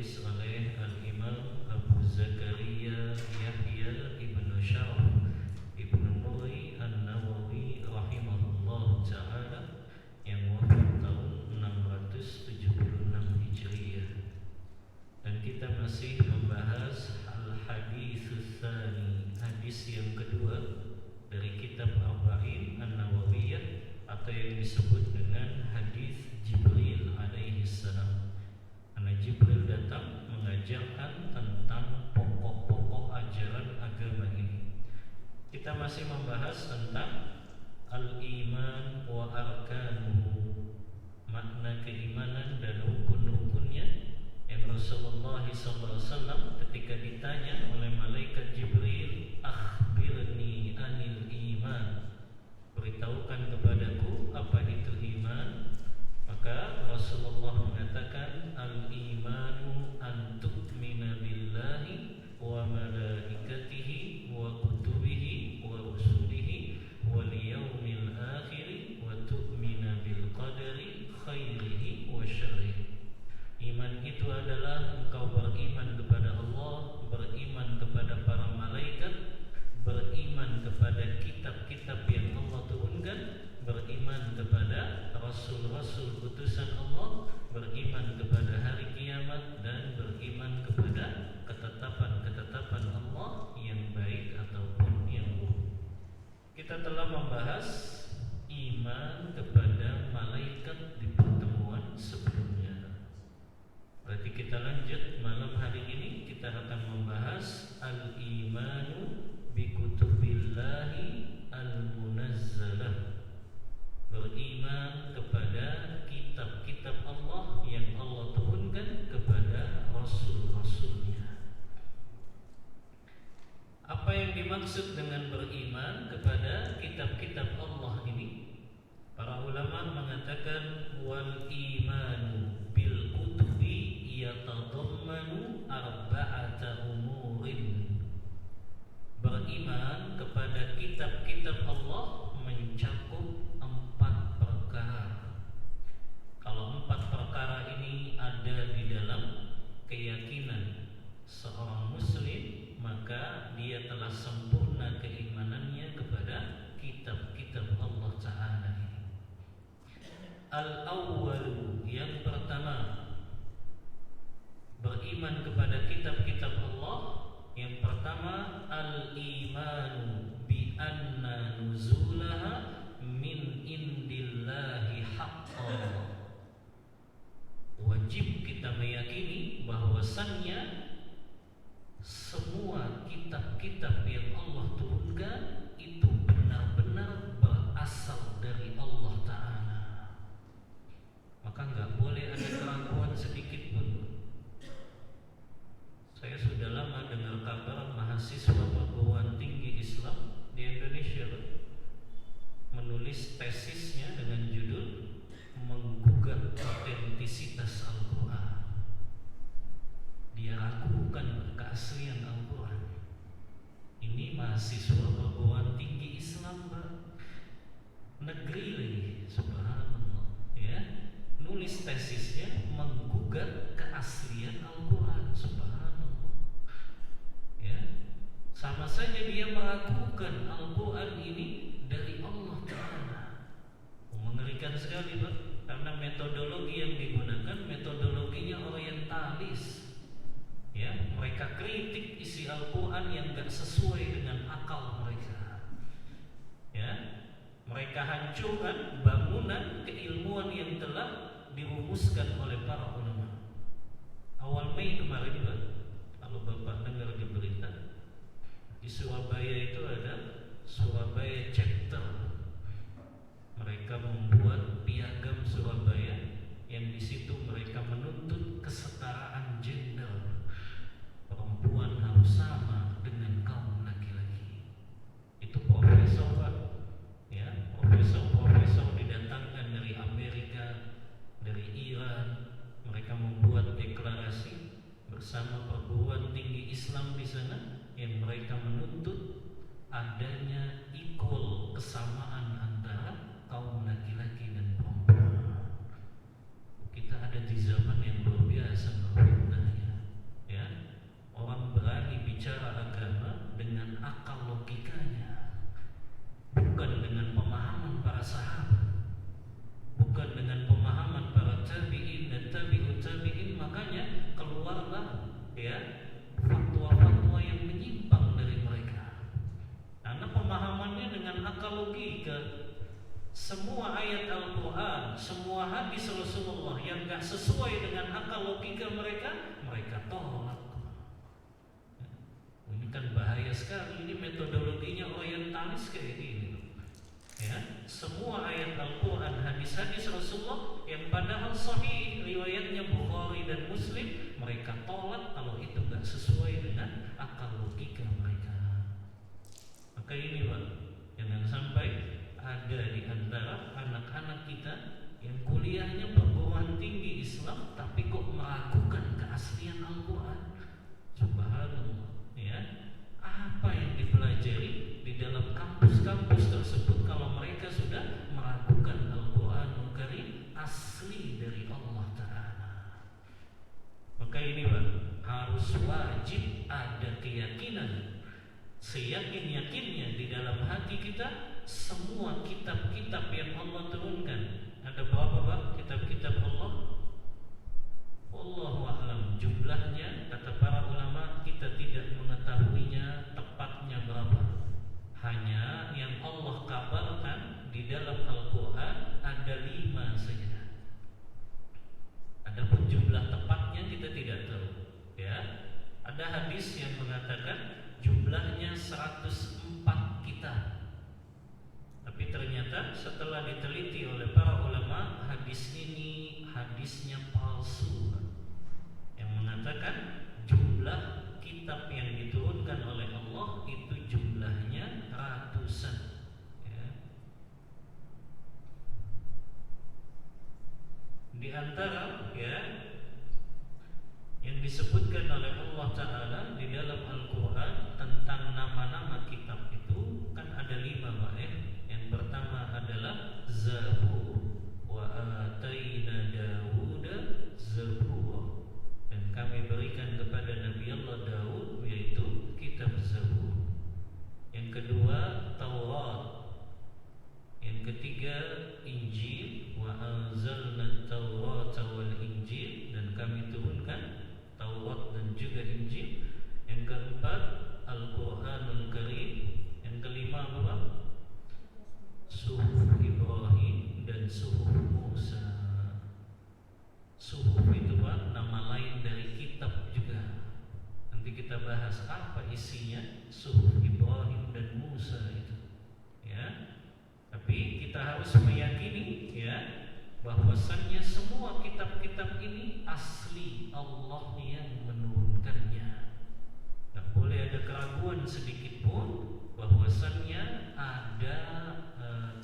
ditulis oleh Al-Imam Abu Zakaria Yahya Ibnu Syaraf Ibnu Muri An-Nawawi rahimahullah ta'ala yang wafat tahun 676 Hijriah. Dan kita masih membahas Al-Haditsus Tsani, hadis yang kedua dari kitab Arba'in An-Nawawiyah atau yang disebut dengan hadis Jibril alaihi salam. Karena Jibril datang mengajarkan tentang pokok-pokok ajaran agama ini. Kita masih membahas tentang al-iman wa arkanuhu, makna keimanan dan rukun-rukunnya. Yang Rasulullah SAW ketika ditanya oleh malaikat Jibril, akhbirni anil iman, beritahukan kepadaku apa itu iman. Maka Rasulullah mengatakan, al-imanu an tu'mina billahi wa malaikatihi wa kutubihi wa rusulihi wal yaumil akhir wa tu'mina bil qadari khairihi wa syarrihi. Iman itu adalah engkau beriman kepada Allah, beriman kepada para malaikat, beriman kepada kitab-kitab yang Allah turunkan, beriman kepada rasul-rasul utusan Allah, beriman kepada hari kiamat, dan beriman kepada ketetapan-ketetapan Allah yang baik ataupun yang buruk. Kita telah membahas iman kepada malaikat di pertemuan sebelumnya. Berarti kita lanjut malam hari ini, kita akan membahas al-imanu bi kutubillahi al-munazzalah, beriman kepada kitab-kitab Allah yang Allah turunkan kepada rasul-rasulnya. Apa yang dimaksud dengan beriman kepada kitab-kitab Allah ini? Para ulama mengatakan wal imanu bil kutubi yatadammanu arba'ata umurin. Beriman kepada kitab-kitab Allah mencakup 4 perkara. Kalau 4 perkara ini ada di dalam keyakinan seorang muslim, maka dia telah sempurna keimanannya kepada kitab-kitab Allah Ta'ala ini. Al-awwalu, yang pertama, beriman kepada kitab-kitab Allah. Yang pertama, al-imanu bi anna nuzulaha min indillahi haqqan. Wajib kita meyakini bahwasannya semua kitab-kitab yang Allah turunkan itu benar-benar berasal dari Allah Ta'ala. Maka enggak boleh ada keraguan sedikit pun. Saya sudah lama dengar kabar mahasiswa perguruan tinggi Islam di Indonesia menulis tesisnya dengan judul menggugat otentisitas Al-Quran. Dia ragukan keaslian Al-Quran. Ini mahasiswa perguruan tinggi Islam, Pak. Negeri lagi, subhanallah, ya. Nulis tesisnya menggugat keaslian Al-Quran, subhanallah. Ya, sama saja dia meragukan Al-Quran ini dari Allah Ta'ala. Mengerikan sekali, Pak, karena metodologi yang digunakan metodologinya orientalis. Ya, mereka kritik isi Al-Quran yang gak sesuai dengan akal mereka. Ya, mereka hancurkan bangunan keilmuan yang telah dirumuskan oleh para ulama. Awal Mei kemarin, Pak, kalau Bapak dengar di berita, di Surabaya itu ada Surabaya Chapter. Mereka membuat piagam Surabaya yang di situ mereka menuntut kesetaraan gender. Perempuan harus sama dengan kaum laki-laki. Itu profesor, Pak. Ya, profesor-profesor didatangkan dari Amerika, dari Iran. Mereka membuat deklarasi bersama perguruan tinggi Islam di sana yang mereka menuntut adanya equal, kesamaan antara kaum laki-laki dan perempuan. Kita ada di zaman yang luar biasa, alhamdulillah. akal logikanya, bukan dengan pemahaman para sahabat, bukan dengan pemahaman para tabi'in dan tabi'ut tabi'in. Makanya keluarlah ya fatwa-fatwa yang menyimpang dari mereka, karena pemahamannya dengan akal logika. Semua ayat Al-Quran, semua hadis Rasulullah yang gak sesuai dengan akal logika mereka, mereka tolak. Ini kan bahaya sekali, ini metodologinya orientalis kayak gini. Ya, semua ayat Al-Quran, hadis-hadis Rasulullah yang padahal sahih, riwayatnya Bukhari dan Muslim, mereka tolak kalau itu gak sesuai dengan akal logika mereka. Maka ini Pak, jangan sampai ada di antara anak-anak kita yang kuliahnya perguruan tinggi Islam tapi kok meragukan keaslian Al-Quran. Subhanallah, ya. Apa yang dipelajari di dalam kampus-kampus tersebut kalau mereka sudah meragukan Al-Quranul Karim asli dari Allah Ta'ala? Maka ini Pak, harus wajib ada keyakinan seyakin-yakinnya di dalam hati kita. Semua kitab-kitab yang Allah turunkan, ada berapa Pak kitab-kitab Allah? Wallahu a'lam jumlahnya, kata para ulama kita tidak mengetahuinya tepatnya berapa. Hanya yang Allah kabarkan di dalam Al-Quran ada 5 saja. Adapun jumlah tepatnya kita tidak tahu. Ya, ada hadis yang mengatakan jumlahnya 104 kitab. Tapi ternyata setelah diteliti oleh para ulama, hadis ini hadisnya palsu, yang mengatakan jumlah kitab yang diturunkan oleh Allah itu jumlahnya ratusan. Ya. Di antara ya yang disebutkan oleh Allah Ta'ala di dalam Al-Quran tentang nama-nama kitab itu kan ada 5 Pak ya. Yang pertama adalah Zabur, wa ataina Dawuda Zabur, dan kami berikan kepada Nabi Allah Daud yaitu kitab Zabur. Yang kedua Taurat. Yang ketiga Injil, wa anzalna Taurata wal Injil, dan kami turunkan Taurat dan juga Injil. Yang keempat Al-Quranul Karim. Yang kelima apa? Suhuf Ibrahim dan Suhuf Musa. Suhuf itu Pak nama lain dari kitab juga. Nanti kita bahas apa isinya Suhuf Ibrahim dan Musa itu. Ya. Tapi kita harus meyakini ya bahwasannya semua kitab-kitab ini asli Allah yang menurunkannya. Tak boleh ada keraguan sedikit pun bahwasannya ada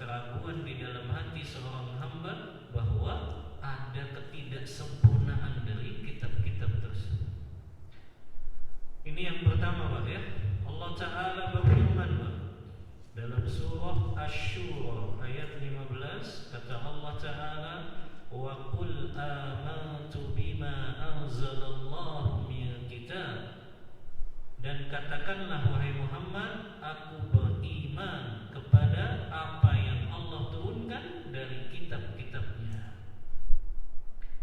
keraguan di dalam hati seorang hamba bahwa ada ketidaksempurnaan dari kitab-kitab tersebut. Ini yang pertama Pak ya. Allah Ta'ala berfirman Pak dalam surah Asy-Syura ayat 15, kata Allah Ta'ala, wa qul amantu bima anzalallahu min kitab, dan katakanlah wahai Muhammad, aku beriman kepada apa yang Allah turunkan dari kitab-kitabnya.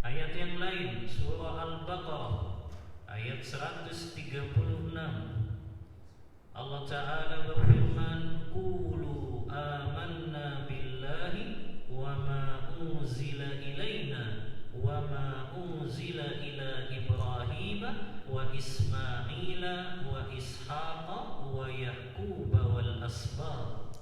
Ayat yang lain surah Al-Baqarah ayat 136, Allah Ta'ala berfirman, qulu amanna billahi wa ma unzila ilaina wa ma unzila ila Ibrahim wa Ismaila wa Ishaqa wa Yaquba wal asbab.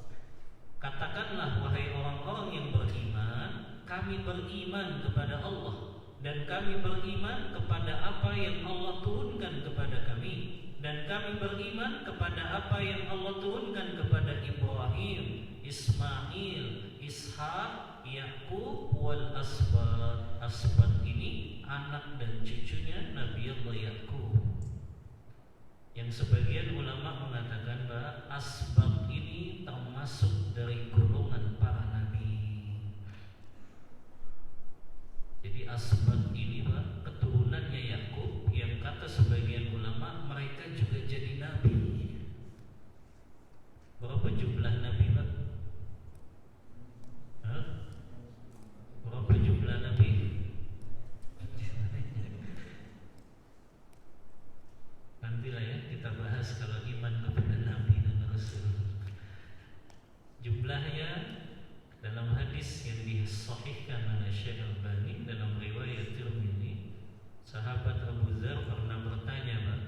Katakanlah wahai orang-orang yang beriman, kami beriman kepada Allah dan kami beriman kepada apa yang Allah turunkan kepada kami, dan kami beriman kepada apa yang Allah turunkan kepada Ibrahim, Ismail, Ishaq, Yaqub wal asbat. Asbat ini anak dan cucunya Nabi Allah Yaqub. Yang sebagian ulama mengatakan bahwa asbat ini termasuk dari golongan para nabi. Jadi asbat ini Pak, keturunannya Yakub, yang kata sebagian ulama mereka juga jadi nabi. nantilah ya kita bahas kalau iman kepada Nabi dan Rasul. Jumlahnya dalam hadis yang disahihkan oleh Syekh Al-Albani dalam riwayat Tirmidzi, sahabat Abu Dzar pernah bertanya, Pak,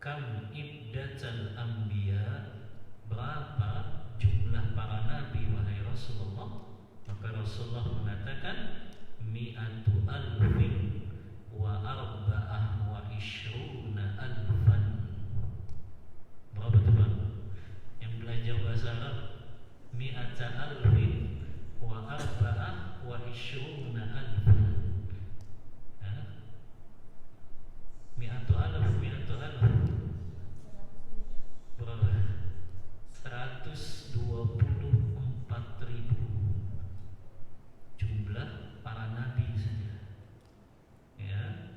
kam iddatul anbiya, berapa jumlah para nabi wahai Rasulullah? Maka Rasulullah mengatakan mi'atu alfin wa arba'ah wa ishruna alfan. Berapa tuh, Pak? Yang belajar bahasa Arab, mi'ata alfin wa arba'ah wa ishruna alfan. Mi'atu alf berapa? 124.000 jumlah para nabi saja. Ya.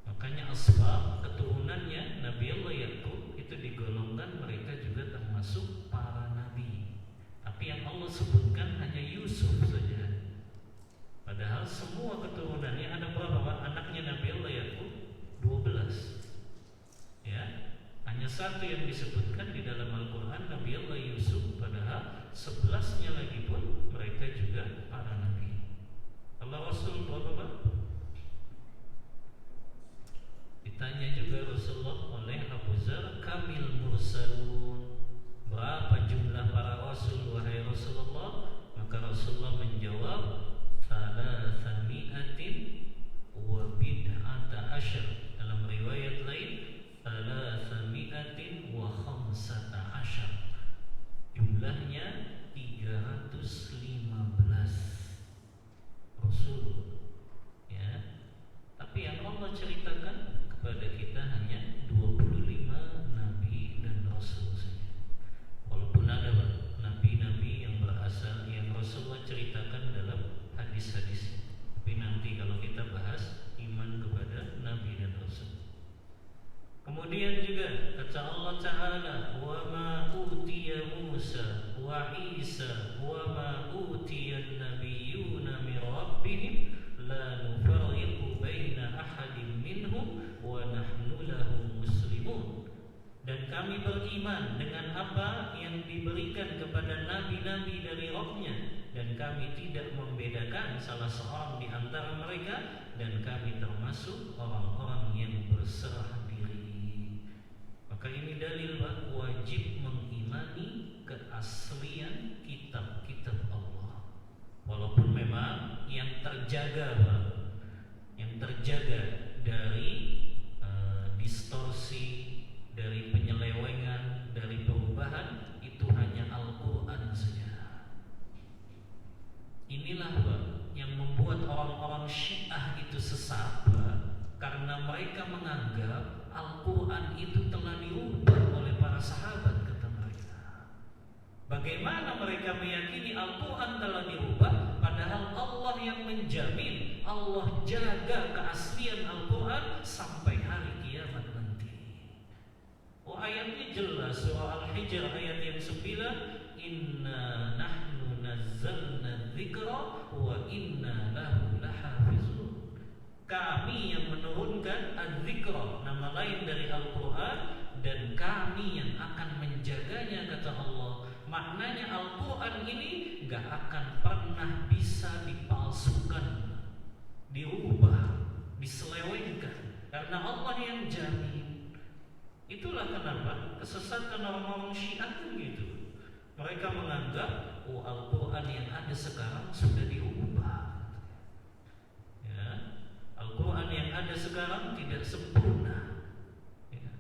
Makanya asbab keturunannya Nabi Allah Yakub itu digolongkan mereka juga termasuk para nabi. Tapi yang Allah sebutkan hanya Yusuf saja. Padahal semua keturunannya ada berapa, Pak? Anaknya Nabi Allah Yakub 12. Ya. Hanya satu yang disebutkan di dalam Al-Quran, Nabi Allah Yusuf, padahal 11-nya lagi pun mereka juga para nabi. Allah Rasul berapa, Pak? Ditanya juga Rasulullah oleh Abu Dzar, kamil mursalun, berapa jumlah para rasul wahai Rasulullah? Maka Rasulullah menjawab, thalathami'atin wa bid'ata asyar. Dalam riwayat lain, thalathami'atin wa khamsata asyar. Jumlahnya 315 rasul. Ya. Tapi yang Allah ceritakan kepada kita hanya 25 nabi dan rasul saja. Walaupun ada nabi-nabi yang berasal yang Rasulullah ceritakan dalam hadis-hadis. Tapi nanti kalau kita bahas iman kepada nabi dan rasul. Kemudian juga kata Allah Ta'ala, wa ma utiya Musa wa Isa wa ma utiya an-nabiyyuna min rabbihim la nufarriqu baina ahadin minhum wa nahnu lahu muslimun. Dan kami beriman dengan apa yang diberikan kepada nabi-nabi dari Rabb-Nya, dan kami tidak membedakan salah seorang di antara mereka, dan kami termasuk orang-orang yang berserah diri. Maka ini dalil bahwa wajib mengimani keaslian kitab-kitab Allah. Walaupun memang yang terjaga, yang terjaga dari distorsi, dari penyelewengan, dari perubahan, itu hanya Al-Quran saja. Inilah yang membuat orang-orang Syiah itu sesat, karena mereka menganggap Al-Quran itu telah diubah oleh para sahabat, kata mereka. Bagaimana mereka meyakini Al-Quran telah diubah, padahal Allah yang menjamin, Allah jaga keaslian Al-Quran sampai hari kiamat nanti. Oh, ayatnya jelas, surah Al-Hijr ayat yang 9, inna nahnu nazzalna dzikra wa inna lahu lahafizun. Kami yang menurunkan az-zikra, nama lain dari Al-Quran, dan kami yang akan menjaganya, kata Allah. Maknanya Al-Quran ini gak akan pernah bisa dipalsukan, dirubah, diselewengkan, karena Allah yang jamin. Itulah kenapa kesesatan orang-orang Syiah itu gitu. Mereka menganggap, oh, Al-Quran yang ada sekarang sudah diubah. Ya, Al-Quran yang ada sekarang tidak sempurna. Ya.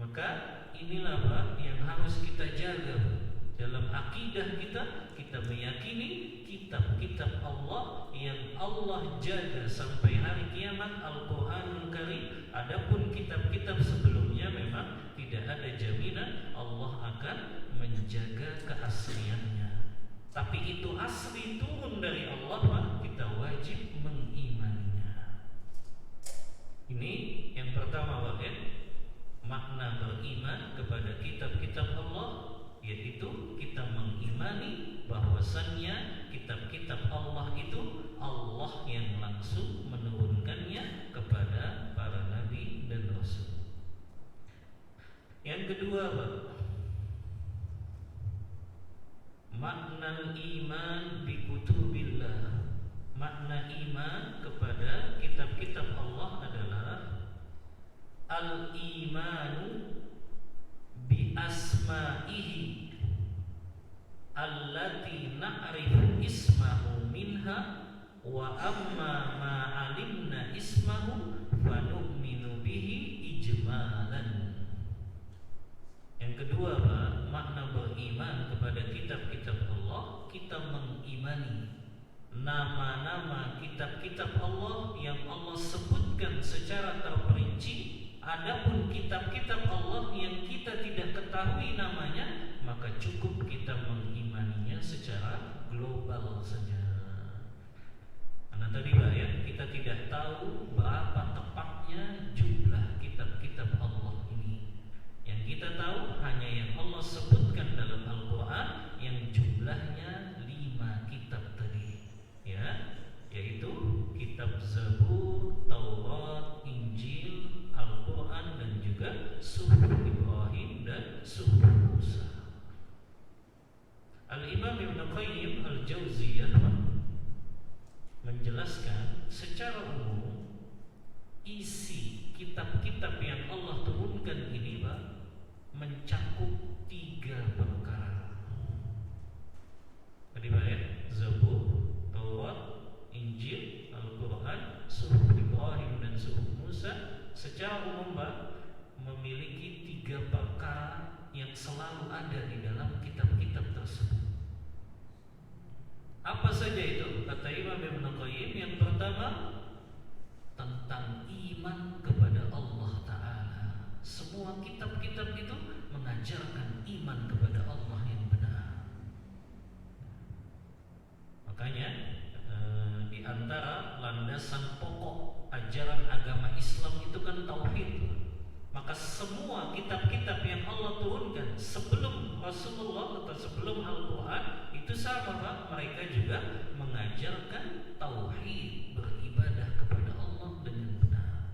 Maka inilah yang harus kita jaga. Dalam akidah kita meyakini kitab-kitab Allah yang Allah jaga sampai hari kiamat, Al-Quranul Karim. Adapun kitab-kitab sebelumnya memang tidak ada jaminan Allah akan menjaga keasliannya. Tapi itu asli, turun dari Allah, kita wajib mengimaninya. Ini yang pertama, makna beriman kepada kitab-kitab Allah, yaitu kita mengimani bahwasannya kitab-kitab Allah itu Allah yang langsung menurunkannya kepada para nabi dan rasul. Yang kedua, Pak, makna iman bi kutubillah. Makna iman kepada kitab-kitab Allah adalah al-imanu bi asma'ihi allati na'rifu ismahu minha wa amma ma alimna ismahu fa nu'minu bihi ijmalan. Yang kedua, Pak, makna beriman kepada kitab-kitab Allah, kita mengimani nama-nama kitab-kitab Allah yang Allah sebutkan secara terperinci. Adapun kitab-kitab Allah yang kita tidak ketahui namanya, maka cukup kita mengimaninya secara global saja. Karena tadi, Pak, ya, kita tidak tahu berapa tepatnya jumlah kitab-kitab Allah ini. Yang kita tahu hanya yang Allah sebutkan dalam Al-Quran, yang jumlahnya 5 kitab tadi, ya, yaitu kitab Zabur, Taurat, Injil, Al-Quran, dan juga Suhuf Ibrahim dan Suhuf Musa. Al-Imam Ibn Qayyim Al-Jauziyah menjelaskan secara umum isi kitab-kitab yang Allah turunkan ini, Pak, mencakup 3 perkara. Tadi, Pak, ya, Zabur, Taurat, Injil, Al-Quran, Suhuf Ibrahim dan Suhuf Musa secara umum, Pak, memiliki 3 perkara yang selalu ada di dalam kitab-kitab tersebut. Apa saja itu? Kata Imam Ibn Qayyim, yang pertama tentang iman kepada Allah Ta'ala. Semua kitab-kitab itu mengajarkan iman kepada Allah yang benar. Makanya di antara landasan pokok ajaran agama Islam itu kan tauhid. Maka semua kitab-kitab yang Allah turunkan sebelum Rasulullah atau sebelum Al-Quran itu sama, Pak, mereka juga mengajarkan tauhid, beribadah kepada Allah dengan benar.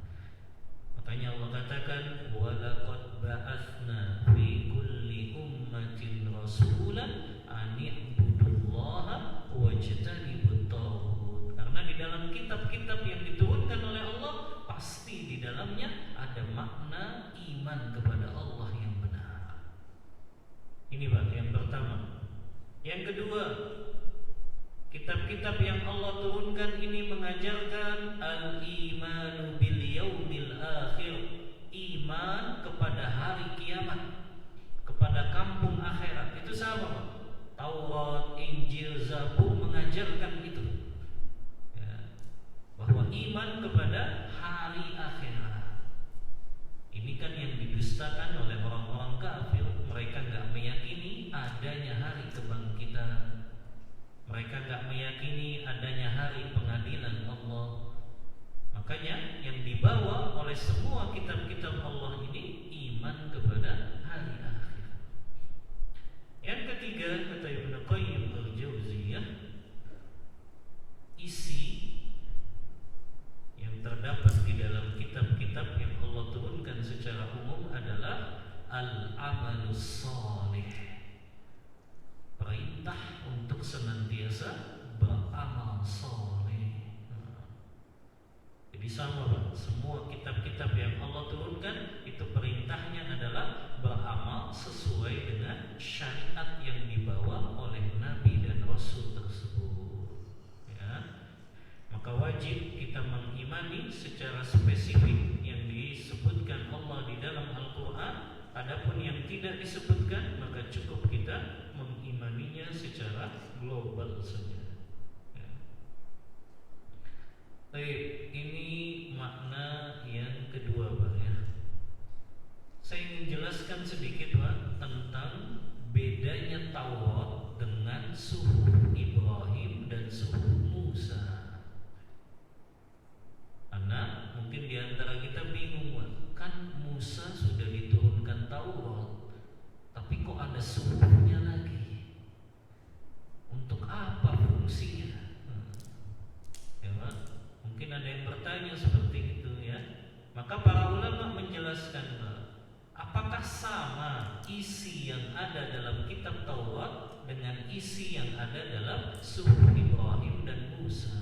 Makanya Allah katakan, walaqad ba'atsna fi kulli ummatin rasulan an i'budullaha wajtanibut taghut. Karena di dalam kitab-kitab yang diturunkan oleh Allah pasti di dalamnya ada makna iman kepada Allah yang benar. Ini, Pak, yang pertama. Yang kedua, kitab-kitab yang Allah turunkan ini mengajarkan al-imanu bil yaumil akhir, iman kepada hari kiamat, kepada kampung akhirat. Itu sama, Pak. Taurat, Injil, Zabur mengajarkan itu, ya, bahwa iman kepada hari akhirat. Ini kan yang didustakan oleh orang-orang kafir. Mereka gak meyakini adanya hari kebangkitan. Mereka gak meyakini adanya hari pengadilan Allah. Makanya yang dibawa oleh semua kitab-kitab Allah ini iman kepada hari akhir. Yang ketiga, kata Ibn Qayyim Al-Jauziyah, isi yang terdapat di dalam kitab-kitab yang Allah turunkan secara umum adalah al-amalus shalih, perintah untuk senantiasa beramal saleh. Jadi sama, Pak, semua kitab-kitab yang Allah turunkan itu perintahnya adalah beramal sesuai dengan syariat yang dibawa oleh Nabi dan Rasul tersebut, ya. Maka wajib kita mengimani secara spesifik yang disebutkan Allah di dalam Al-Quran. Adapun yang tidak disebutkan, maka cukup kita mengimaninya secara global saja, ya. Baik, ini makna yang kedua, Pak, ya. Saya ingin jelaskan sedikit, Pak, tentang bedanya Taurat dengan Suhuf Ibrahim dan Suhuf Musa. Karena mungkin diantara kita bingung, Pak, kan Musa sudah diturunkan Taurat, tapi kok ada suhufnya lagi? Untuk apa fungsinya? Ya, Pak, mungkin ada yang bertanya seperti itu, ya. Maka para ulama menjelaskan, Pak, apakah sama isi yang ada dalam kitab Taurat dengan isi yang ada dalam suhuf Ibrahim dan Musa.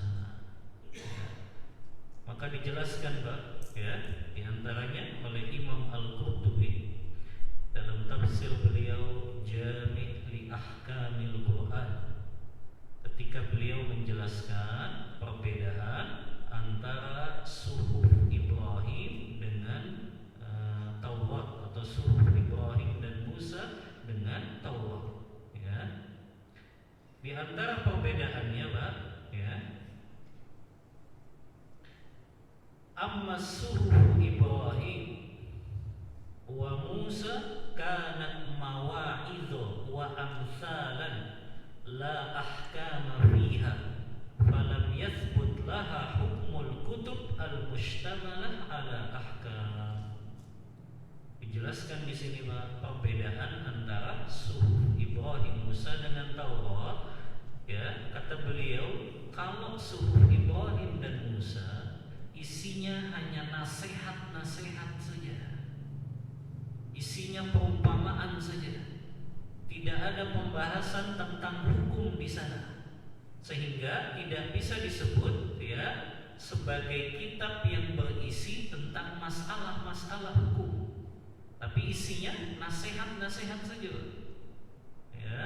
Maka dijelaskan Pak, ya, diantaranya oleh Imam Al-Qurtubi dalam tafsir beliau Jami' li Ahkamil Quran, ketika beliau menjelaskan perbedaan antara suhuf Ibrahim dengan Taurat, atau suhuf Ibrahim dan Musa dengan Taurat, ya. Di antara perbedaannya Pak, ya, amma suhuf Ibrahim wa Musa kanat mawa'idhu wa amsalan la ahkama fiha falam yathbut laha hukmul kutub al-mushtamalah ala ahkam. Dijelaskan di sini Pak, perbedaan antara suhuf Ibrahim Musa dengan Taurat, ya. Kata beliau, kalau suhuf Ibrahim dan Musa isinya hanya nasihat-nasihat saja, isinya perumpamaan saja, tidak ada pembahasan tentang hukum di sana, sehingga tidak bisa disebut, ya, sebagai kitab yang berisi tentang masalah-masalah hukum, tapi isinya nasihat-nasihat saja, ya.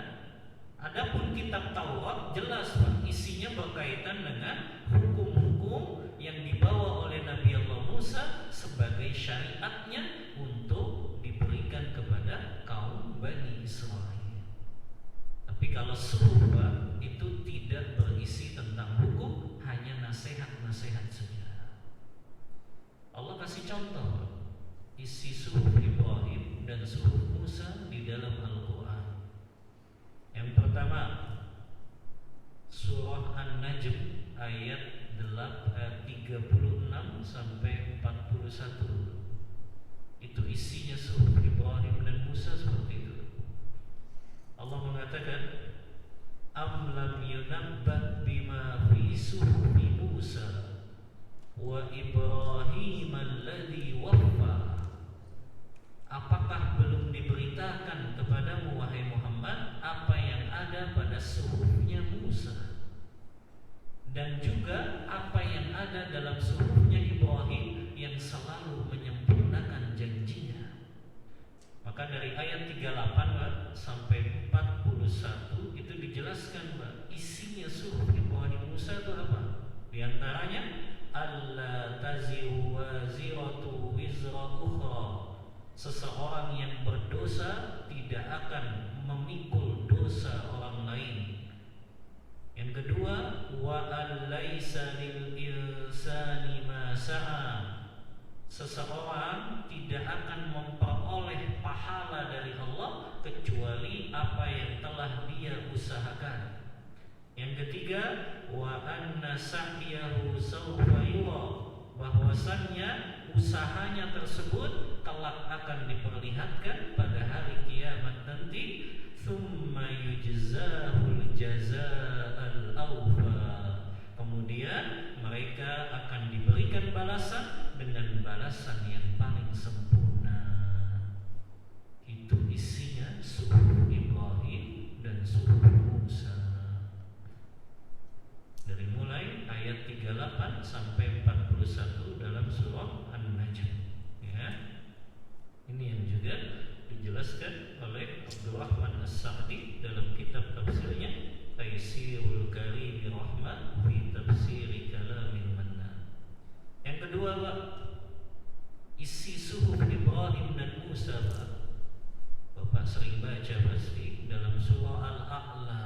Adapun kitab Taurat jelas Pak, isinya berkaitan dengan hukum-hukum yang dibawa oleh Nabi Allah Musa sebagai syariatnya untuk diberikan kepada kaum Bani Israel. Tapi kalau suhuf itu tidak berisi tentang hukum, hanya nasihat-nasihat saja. Allah kasih contoh isi suhuf Ibrahim dan suhuf Musa di dalam Al-Quran. Yang pertama, surah An-Najm ayat 36 sampai 41. Itu isinya suhuf Ibrahim dan Musa seperti itu. Allah mengatakan, am lam yunabba bima fi suhufi Musa wa Ibrahim alladhi waffa. Apakah belum diberitakan kepadamu wahai Muhammad apa yang ada pada suhufnya Musa dan juga apa yang ada dalam suhufnya Ibrahim yang selalu menyempurnakan janjinya. Maka dari ayat 38 sampai 41 itu dijelaskan isinya suhuf Ibrahim Musa itu apa? Di antaranya alla taziru waziratu wizra ukhra. Seseorang yang berdosa tidak akan memikul dosa orang lain. Yang kedua, wa allaisa lil insani ma sa'a. Seseorang tidak akan memperoleh pahala dari Allah kecuali apa yang telah dia usahakan. Yang ketiga, wa anna sa'yahu sawfa yura. Bahwasannya usahanya tersebut kelak akan diperlihatkan pada hari kiamat nanti. Tsumma yujzahul jazaa'al awfa. Kemudian mereka akan diberikan balasan dengan balasan yang paling sempurna. Itu isinya suhuf Ibrahim dan suhuf Musa. Dari mulai ayat 38 sampai 41 dalam surah An-Najm, ya. Ini yang juga dijelaskan oleh Abdurrahman As-Sa'di dalam kitab tafsirnya Taisirul Karim Rahman fi Tafsir Kalamil Mannan. Yang kedua Pak, isi suhuf Ibrahim dan Musa Pak, Bapak sering baca pasti dalam surah Al-A'la.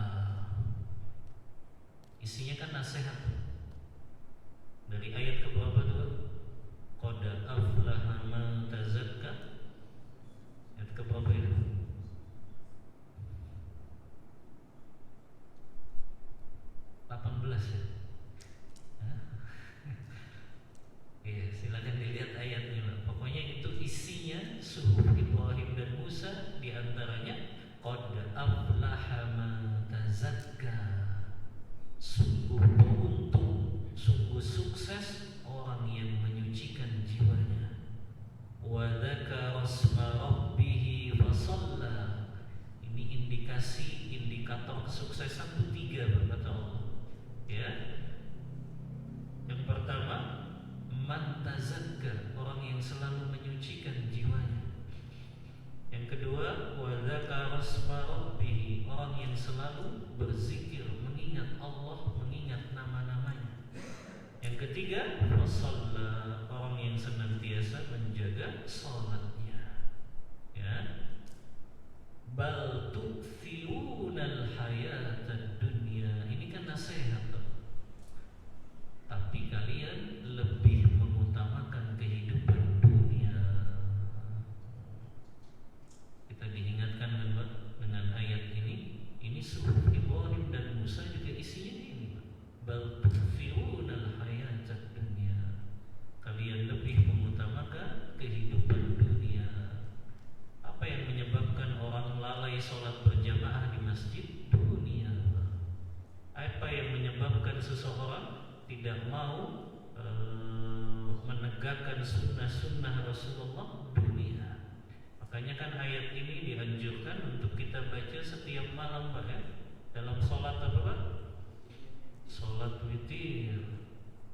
Isinya kan nasihat. Dari ayat keberapa tuh? Qad aflaha man tazakka. Ayat keberapa itu? Ya? Iya, silakan dilihat ayatnya. Pokoknya itu isinya suhuf Ibrahim dan Musa, diantaranya qad aflaha man tazakka. Sungguh beruntung, sungguh sukses orang yang menyucikan jiwanya. Wa dzakara asma rabbih fasalla. indikator kesuksesan itu 3 kata Allah. Ya. Yang pertama, man tazakka, orang yang selalu menyucikan jiwanya. Yang kedua, wa dzakara asma rabbih, orang yang selalu berzikir, mengingat Allah, mengingat nama-namanya. Yang ketiga, shalla, orang yang senantiasa menjaga salatnya. Ya. Bal tu'thirunal hayatad dunya. Ini kan nasihat. Tapi kalian lebih mengutamakan kehidupan dunia. Kita diingatkan dengan ayat ini. Ini suhuf Ibrahim dan Musa juga isinya ini. Bal tu'thirunal hayatad dunya. Kalian lebih mengutamakan kehidupan dunia. Apa yang menyebabkan orang lalai sholat berjamaah di masjid? Dunia. Apa yang menyebabkan seseorang tidak mau menegakkan sunnah-sunnah Rasulullah? Dunia. Makanya kan ayat ini dianjurkan untuk kita baca setiap malam, Pak, ya? Dalam sholat apa, Pak? Sholat witir.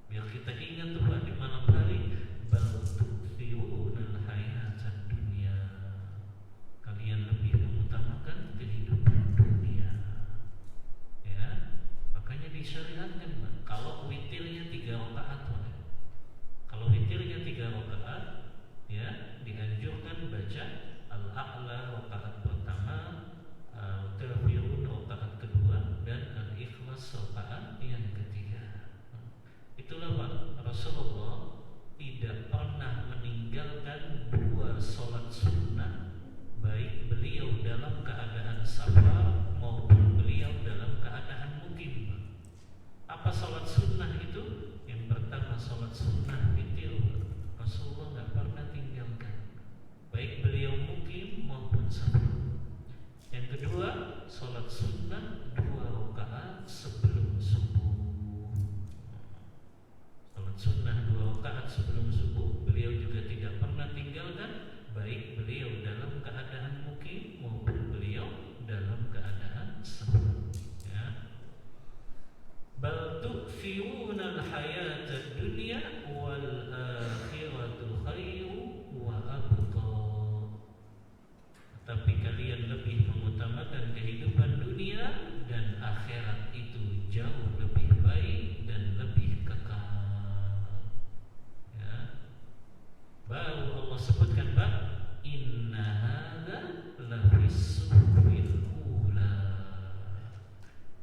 Biar kita ingat tuh, Pak, di malam hari. Bal tu'thirunal hayatad dunya. Kalian lebih mengutamakan kehidupan dunia. Ya, makanya disyariatkan, Pak. Kalau witirnya 3 rakaat, Pak. Kalau witirnya 3 rakaat, ya, dianjurkan baca Al-A'la rakaat pertama, Al-Kafirun rakaat kedua, dan Al-Ikhlas rakaat yang ketiga. Itulah, Pak, Rasulullah tidak pernah meninggalkan 2 sholat sunnah, baik beliau dalam keadaan safar maupun beliau dalam keadaan mukim. Apa sholat sunnah itu? Yang pertama sholat sunnah witir, Rasulullah nggak pernah tinggalkan, baik beliau mukim maupun safar. Yang kedua, sholat sunnah 2 rakaat sebelum subuh. Sholat sunnah 2 rakaat sebelum subuh beliau juga tidak pernah tinggalkan, baik beliau dalam keadaan mukim maupun beliau dalam keadaan safar. Ya. Bal tu'thirunal hayatad dunya wal akhiratu khairu wa abqa. Tapi kalian lebih mengutamakan kehidupan dunia, dan akhirat itu jauh lebih baik dan lebih kekal. Ya. Baru Allah sebutkan, Pak, inna hadza lafis suhufil ula.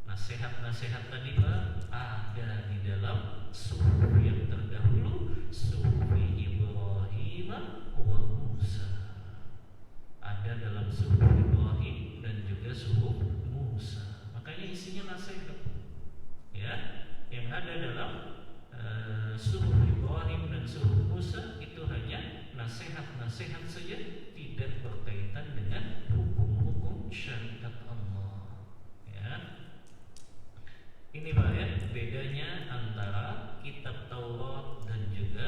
Nasihat-nasihat tadi, Pak, ada di dalam suhuf yang terdahulu, suhuf Ibrahim wa Musa. Ada dalam suhuf Ibrahim dan juga suhuf Musa. Makanya isinya nasihat. Ya, yang ada dalam suhuf Ibrahim dan suhuf Musa itu hanya nasihat-nasihat saja, tidak berkaitan dengan hukum-hukum syariat Allah. Ya. Ini, Pak, ya, bedanya antara kitab Taurat dan juga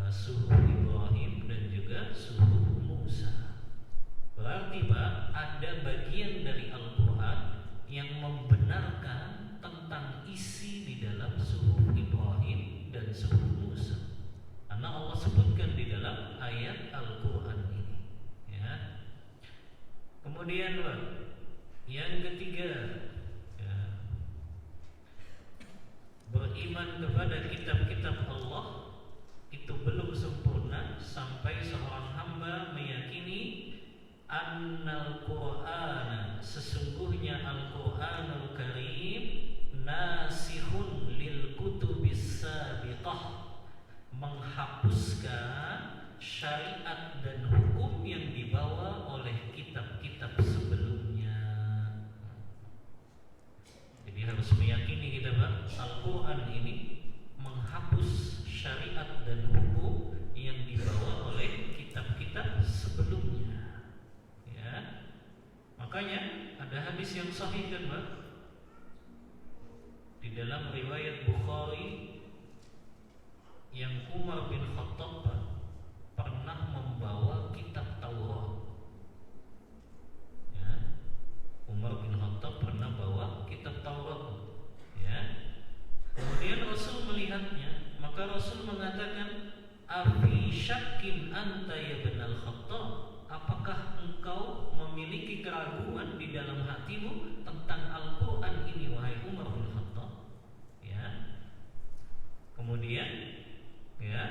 suhuf Ibrahim dan juga suhuf Musa. Berarti, Pak, ada bagian dari Al-Quran yang membenarkan tentang isi di dalam suhuf Ibrahim dan suhuf Musa, karena Allah sebutkan di dalam ayat Al-Quran ini. Ya. Kemudian, Pak, yang ketiga, ya, beriman kepada kitab-kitab Allah itu belum sempurna sampai seorang hamba meyakini annal Qur'ana, sesungguhnya Al-Qur'anul Karim, nasihun lil kutubis sabiqah, menghapuskan syariat dan hukum yang dibawa oleh kitab-kitab sebelumnya. Jadi harus meyakini kita, Pak, Al-Quran ini menghapus syariat dan hukum yang dibawa oleh kitab-kitab sebelumnya. Ya. Makanya ada hadis yang sahih, kan, Pak, di dalam riwayat Bukhari, yang Umar bin Khattab, Pak, pernah membawa kitab Taurat. Ya. hatimu tentang Al-Quran ini, wahai Umar bin Khattab. Ya. Kemudian, ya,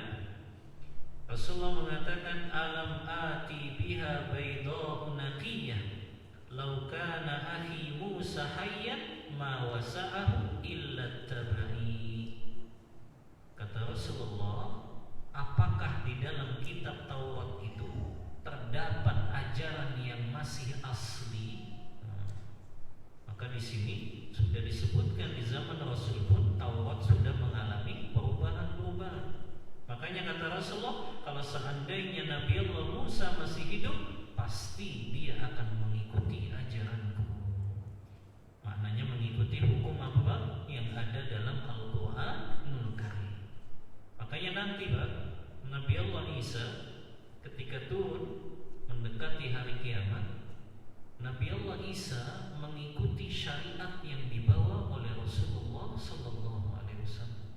Rasulullah mengatakan, alam ati biha bayda'u naqiyah, law kana akhi Musa hayyan ma wasa'ahu illa tabai. Kata Rasulullah, apakah di dalam kitab Taurat itu terdapat ajaran yang masih asli? Maka di sini sudah disebutkan di zaman Rasul pun Taurat sudah mengalami perubahan-perubahan. Makanya kata Rasulullah, kalau seandainya Nabi Allah Musa masih hidup, pasti dia akan mengikuti ajaranku. Maknanya mengikuti hukum apa yang ada dalam Al-Quranul Karim. Makanya nanti Pak, Nabi Allah Isa ketika turun mendekati hari kiamat, Nabi Allah Isa mengikuti syariat yang dibawa oleh Rasulullah Sallallahu Alaihi Wasallam.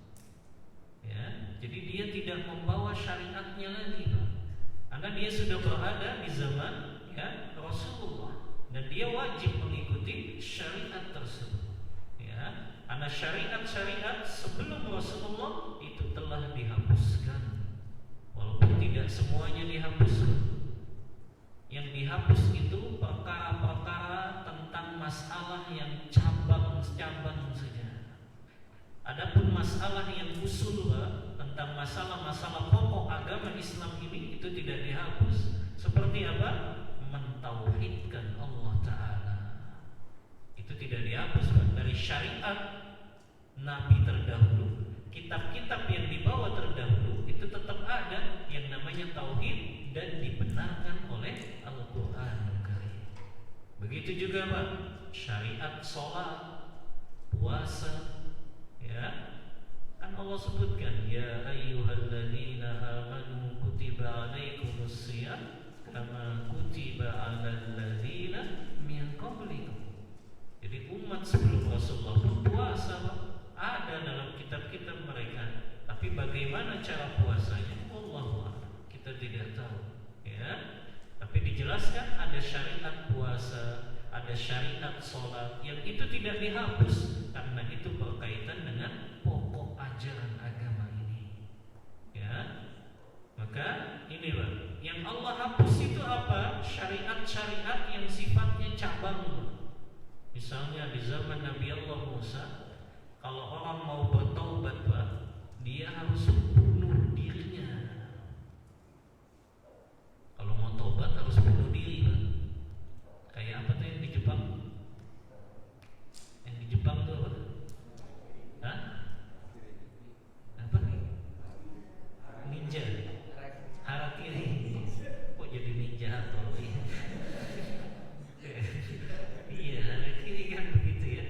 Ya, jadi dia tidak membawa syariatnya lagi, Pak. Karena dia sudah berada di zaman ya Rasulullah dan dia wajib mengikuti syariat tersebut. Ya, karena syariat-syariat sebelum Rasulullah itu telah dihapuskan. Walaupun tidak semuanya dihapuskan. Yang dihapus itu perkara-perkara tentang masalah yang cabang-cabang saja. Adapun masalah yang usul tentang masalah-masalah pokok agama Islam ini itu tidak dihapus. Seperti apa? Mentauhidkan Allah Ta'ala. Itu tidak dihapus dari syariat Nabi terdahulu. Kitab-kitab yang dibawa terdahulu itu tetap ada yang namanya tauhid dan dibenarkan oleh Al-Quran Karim. Begitu juga Pak, syariat sholat, puasa, ya kan Allah sebutkan, ya ayyuhalladzina amanu kutiba alaikumus shiyam kama kutiba alal ladzina min qablikum. Jadi umat sebelum Rasulullah pun puasa Pak, ada dalam kitab-kitab mereka. Tapi bagaimana cara puasanya? Wallahu a'lam, kita tidak tahu, ya. Tapi dijelaskan ada syariat puasa, ada syariat sholat yang itu tidak dihapus karena itu berkaitan dengan pokok ajaran agama ini. Ya, maka ini Pak, yang Allah hapus itu apa? Syariat-syariat yang sifatnya cabang. Misalnya di zaman Nabi Allah Musa, kalau orang mau bertaubat Pak, dia harus bunuh dirinya. Kalau mau taubat harus bunuh diri Pak. Kayak apa tuh yang di Jepang? Yang di Jepang tuh apa? Hah? Apa? Ninja. Harakiri. Kok jadi ninja atau iya, harakiri kan begitu ya.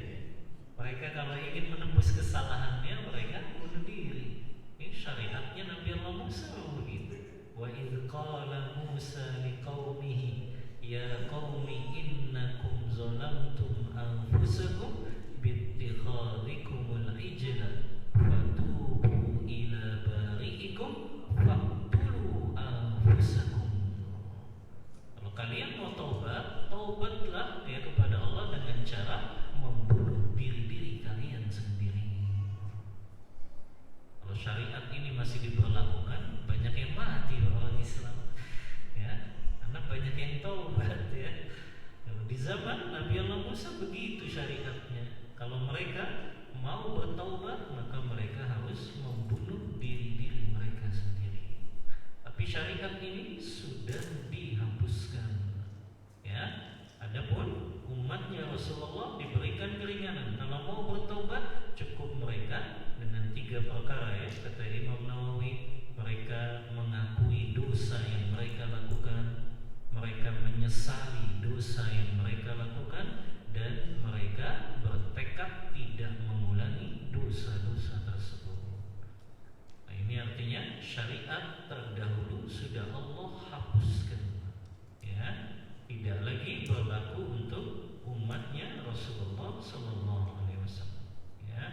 Mereka kalau ingin menembus kesalahannya, mereka bunuh diri. Ini syariatnya Nabi Allah Musa begitu. Wa idz qala Musa liqaumihi ya qaumi innakum zalamtum anfusakum bittikhadhikumul ijla fatubu ila bari'ikum faqtulu anfusakum. Kalau kalian mau taubat, taubatlah ya kepada Allah dengan cara membunuh diri-diri kalian sendiri. Kalau syariat ini masih diberlakukan, banyak yang mati orang Islam, ya, karena banyak yang taubat ya. Di zaman Nabi Allah Musa begitu syariatnya. Kalau mereka mau bertaubat, maka mereka harus membunuh diri-diri mereka sendiri. Tapi syariat ini sudah dihapuskan. Ya, adapun umatnya Rasulullah diberikan keringanan. Kalau mau bertaubat, cukup mereka dengan 3 perkara ya. Kata Imam Nawawi, mereka mengakui dosa yang mereka lakukan, mereka menyesali dosa yang mereka lakukan, dan mereka bertekad tidak mengulangi dosa-dosa tersebut. Nah, ini artinya syariat terdahulu sudah Allah hapuskan, ya, tidak lagi berlaku untuk umatnya Rasulullah Sallallahu Alaihi Wasallam. Ya,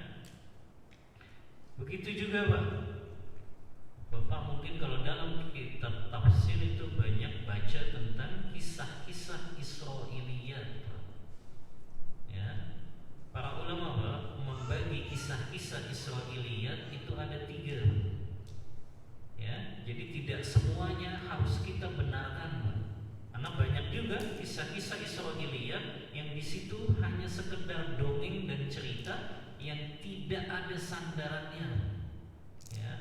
begitu juga Pak. Bapak mungkin kalau dalam kitab tafsir itu banyak baca tentang kisah-kisah Israiliyat. juga kisah-kisah Israiliyat yang di situ hanya sekedar dongeng dan cerita yang tidak ada sandarannya. Ya.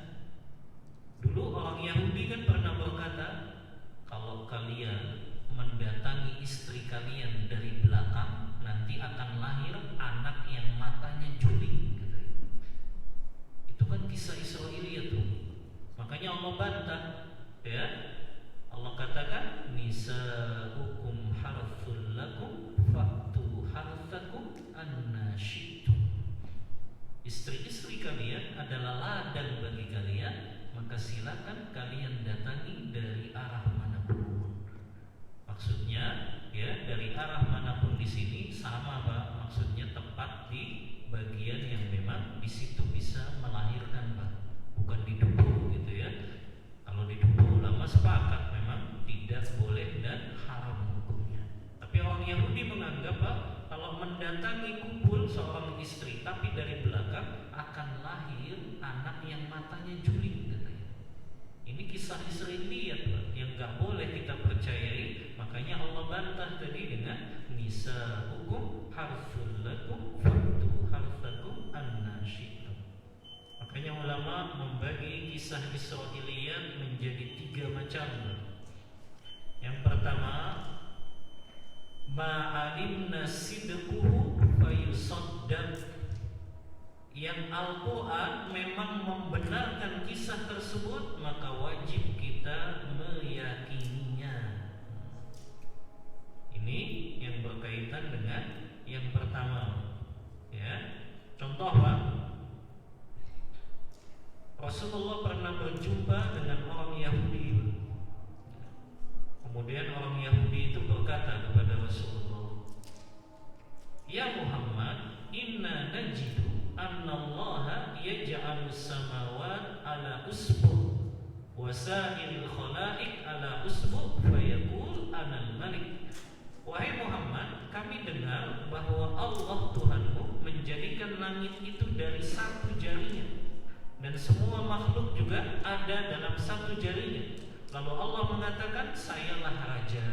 Dulu orang Yahudi kan pernah berkata, kalau kalian mendatangi istri kalian dari belakang, nanti akan lahir anak yang matanya juling. Gitu. Itu kan kisah Israiliyat tuh. Makanya Allah bantah, ya. Allah katakan nisa'ukum harthul lakum fa'tu harthakum anna syi'tum. Istri-istri kalian adalah ladang bagi kalian, maka silakan kalian datangi dari arah manapun. Maksudnya ya dari arah manapun di sini sama Pak, maksudnya tepat di bagian yang memang di situ bisa melahirkan Pak, bukan di dubur gitu ya. Kalau di dubur ulama sepakat memang tidak boleh dan haram hukumnya. Tapi orang Yahudi menganggap Pak, kalau mendatangi kubur seorang istri tapi dari belakang akan lahir anak yang matanya juling katanya. Ini kisah Israiliyat Pak, yang gak boleh kita percayai. Makanya Allah bantah tadi dengan nisa'ukum harthul lakum fa'tu harthakum anna syi'tum. Makanya ulama membagi kisah Israiliyat menjadi 3 macam. Yang pertama, ma'alimna sidquhu fayusaddaq. Yang Al-Quran memang membenarkan kisah tersebut, maka wajib kita meyakininya. Ini yang berkaitan dengan yang pertama. Ya, contoh Pak, Rasulullah pernah berjumpa dengan orang Yahudi. Kemudian orang Yahudi itu berkata kepada Rasulullah, "Ya Muhammad, inna najidu annallaha yaj'alu samawat ala usbu' wa sa'il khalaik ala usbu' fayaqul ana al-malik." Wahai Muhammad, kami dengar bahwa Allah Tuhanmu menjadikan langit itu dari satu jarinya, dan semua makhluk juga ada dalam satu jarinya. Lalu Allah mengatakan, sayalah raja.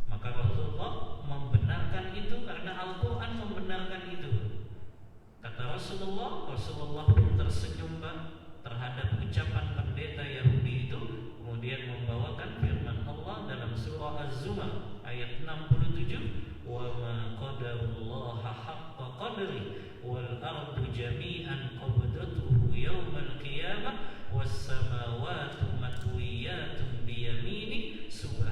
Maka Rasulullah membenarkan itu karena Al-Quran membenarkan itu. Kata Rasulullah pun tersenyum terhadap ucapan pendeta Yahudi itu. Kemudian membawakan firman Allah dalam surah Az-Zumar ayat 67, wa ma qadarullaha haqqa qadri wal ardu jami'an qabdatuhu yawmal qiyamah was samawati matwiyatun biyamini subhanahu